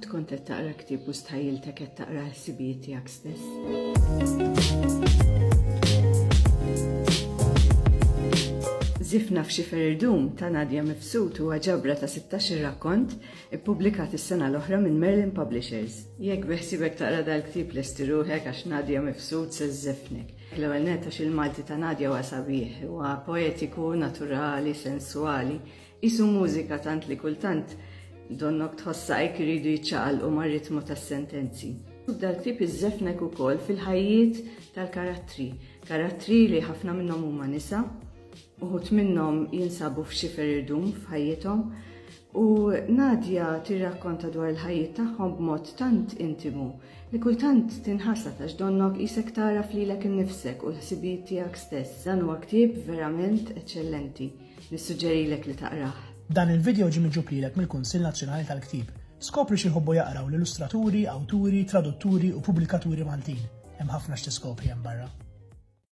tkun qed taqra ktieb u stħajjiltek qed taqra ħsibijiet tiegħek stess. Zifna f'Xifer Irdum ta' Nadja Mifsud huwa ġabra ta' 16 rakkont ippubblikat is-sena l-oħra minn Merlin Publishers. Jekk beħsibek taqra dal-ktieb lesti ruħek għax Nadja Mifsud se żżifnek. L-ewwel nett għax il-Malti ta' Nadja huwa sabiħ, huwa poetiku, naturali, sensuali, isu mużika tant li kultant donnok tħossajk iridu jiċċaqalqu mar-ritmu tas-sentenzi. Dal-ktieb iżżefnek ukoll fil-ħajjiet tal-karattri. Karattri li ħafna minnhom huma nisa, uħut minnhom jinsabu f'Xifer Irdum f'ħajjithom u Nadja tirrakkonta dwar il-ħajjiet tagħhom b'mod tant intimu li kultant tinħassat għax donnok isek taraf lilek innifsek u l-ħsibijiet tiegħek stess. Dan huwa ktieb verament eċċellenti. Nissuġġerilek li taqrah. Dan il-video ġie miġġublilek mill-Kunsill Nazzjonali tal-Ktieb. Skopri xi jħobbu jaqraw l-illustraturi, awturi, tradutturi u pubblikaturi Maltin. Hemm ħafna x'tiskopri hemm barra.